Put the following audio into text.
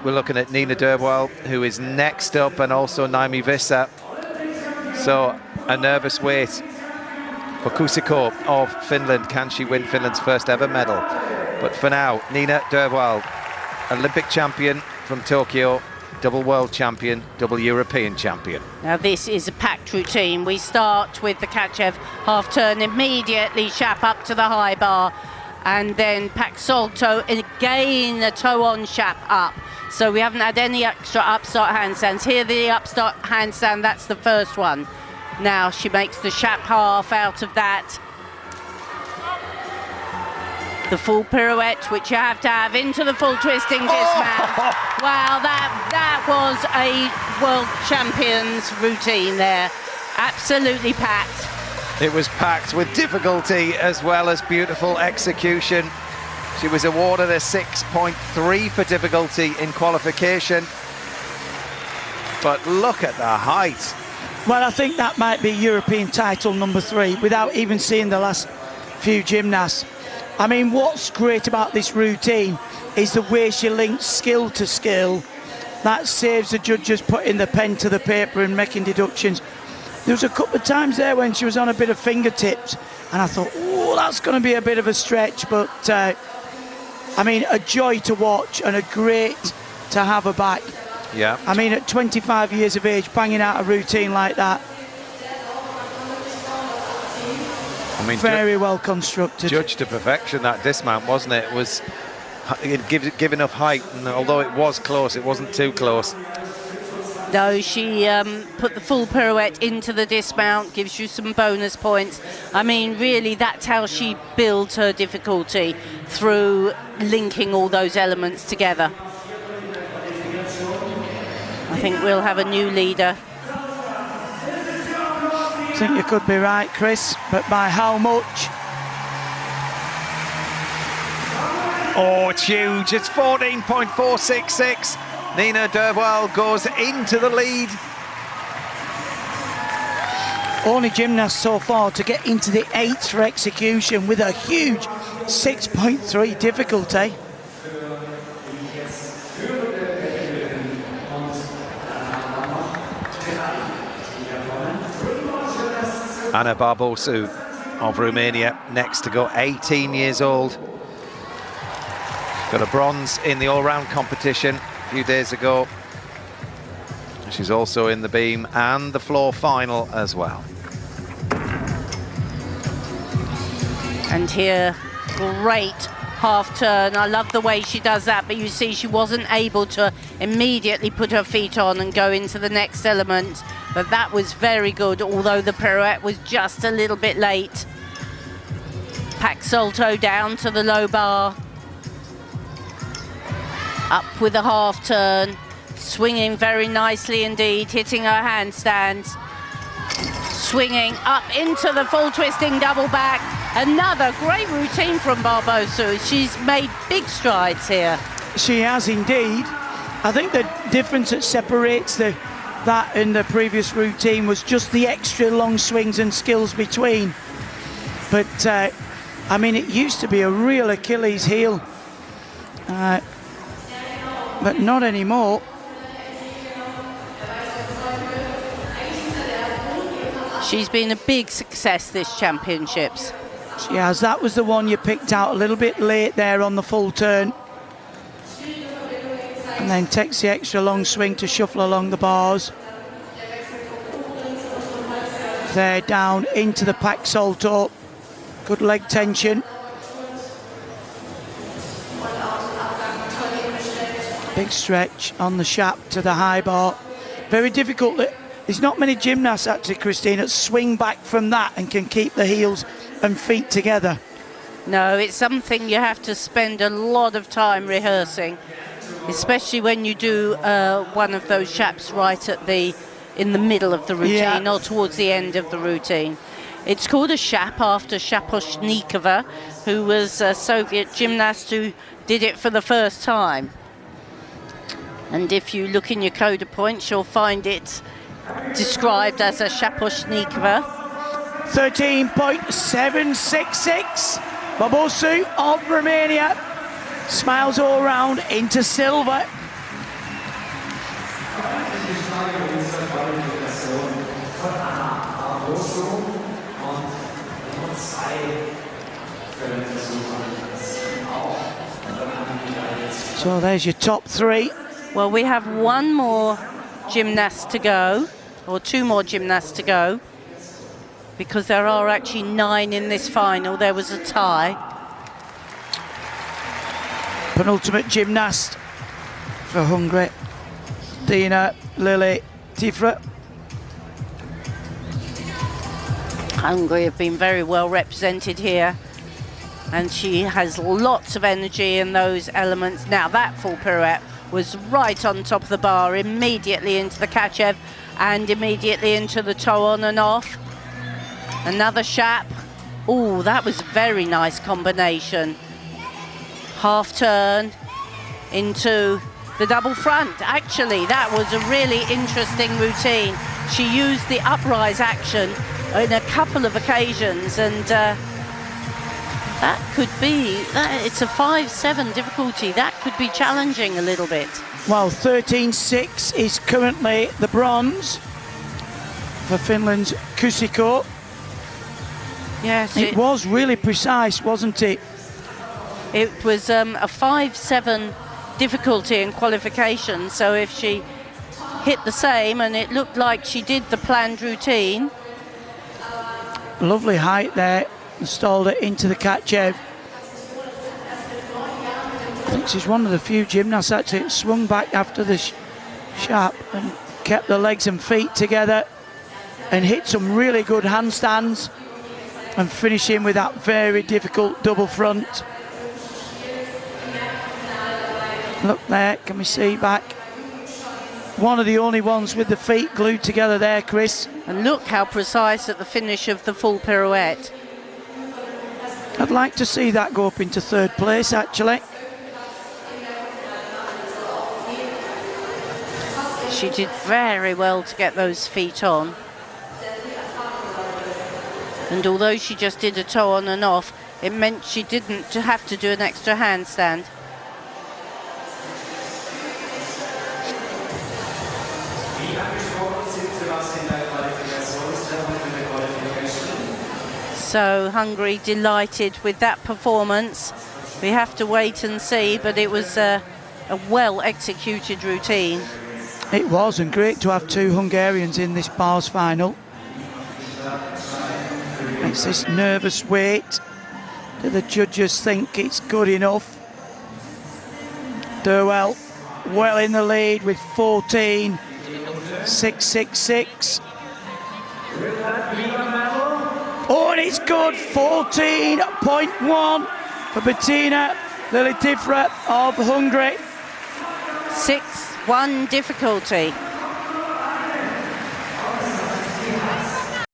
we're looking at Nina Derwael, who is next up, and also Naimi Vissa. So a nervous wait for Kuusiko of Finland. Can she win Finland's first ever medal? But for now, Nina Derwael, Olympic champion from Tokyo, double world champion, double European champion. Now this is a packed routine. We start with the Kachev half turn, immediately Shap up to the high bar, and then Pak Salto, again a toe on Shap up. So we haven't had any extra upstart handstands. Here the upstart handstand, that's the first one. Now she makes the Shap half out of that. The full pirouette, which you have to have into the full twisting dismount. Wow, that was a world champion's routine there. Absolutely packed. It was packed with difficulty as well as beautiful execution. She was awarded a 6.3 for difficulty in qualification. But look at the height. Well, I think that might be European title number 3 without even seeing the last few gymnasts. I mean, what's great about this routine is the way she links skill to skill. That saves the judges putting the pen to the paper and making deductions. There was a couple of times there when she was on a bit of fingertips, and I thought, oh, that's going to be a bit of a stretch. But, I mean, a joy to watch and a great to have her back. Yeah. I mean, at 25 years of age, banging out a routine like that. I mean, very well constructed. Judged to perfection, that dismount, wasn't it? It give enough height, and although it was close, it wasn't too close. No, she put the full pirouette into the dismount, gives you some bonus points. I mean, really, that's how she builds her difficulty, through linking all those elements together. I think we'll have a new leader. I think you could be right, Chris, but by how much? Oh, it's huge. It's 14.466. Nina Derwael goes into the lead. Only gymnast so far to get into the 8th for execution with a huge 6.3 difficulty. Anna Barbosu of Romania next to go, 18 years old. Got a bronze in the all-round competition a few days ago. She's also in the beam and the floor final as well. And here, great half turn. I love the way she does that, but you see she wasn't able to immediately put her feet on and go into the next element. But that was very good, although the pirouette was just a little bit late. Pak Salto down to the low bar. Up with a half turn. Swinging very nicely indeed, hitting her handstands. Swinging up into the full twisting double back. Another great routine from Barbosu. She's made big strides here. She has indeed. I think the difference that separates that in the previous routine was just the extra long swings and skills between. But, I mean, it used to be a real Achilles heel. But not anymore. She's been a big success this championships. She has. That was the one you picked out a little bit late there on the full turn. And then takes the extra long swing to shuffle along the bars. There, down into the Pak Salto. Good leg tension. Big stretch on the Shap to the high bar. Very difficult. There's not many gymnasts, actually, Christine, that swing back from that and can keep the heels and feet together. No, it's something you have to spend a lot of time rehearsing, especially when you do one of those Shaps right in the middle of the routine, or towards the end of the routine. It's called a Shap after Shaposhnikova, who was a Soviet gymnast who did it for the first time. And if you look in your code of points, you'll find it described as a Shaposhnikova. 13.766. Barbosu of Romania smiles all round into silver. So there's your top three. Well, we have one more gymnast to go, or two more gymnasts to go, because there are actually 9 in this final. There was a tie. Penultimate gymnast for Hungary, Bettina Lili Czifra. Hungary have been very well represented here, and she has lots of energy in those elements. Now that full pirouette was right on top of the bar, immediately into the Kachev and immediately into the toe on and off. Another shap. Oh, that was a very nice combination. Half turn into the double front. Actually, that was a really interesting routine. She used the uprise action in a couple of occasions, and that could be, it's a 5-7 difficulty. That could be challenging a little bit. Well, 13.6 is currently the bronze for Finland's Kusiko. Yes, it was really precise, wasn't it? It was a 5-7 difficulty in qualification, so if she hit the same, and it looked like she did the planned routine. Lovely height there, installed it into the Kachev. I think she's one of the few gymnasts actually that swung back after the sharp and kept the legs and feet together and hit some really good handstands and finishing with that very difficult double front. Look there, can we see back? One of the only ones with the feet glued together there, Chris. And look how precise at the finish of the full pirouette. I'd like to see that go up into third place, actually. She did very well to get those feet on. And although she just did a toe on and off, it meant she didn't have to do an extra handstand. So Hungary delighted with that performance. We have to wait and see, but it was a well-executed routine. It was, and great to have 2 Hungarians in this bars final. Makes this nervous wait. Do the judges think it's good enough? Derwael well in the lead with 14.666. Oh, and it's good, 14.1 for Bettina Lili Czifra of Hungary. 6-1 difficulty.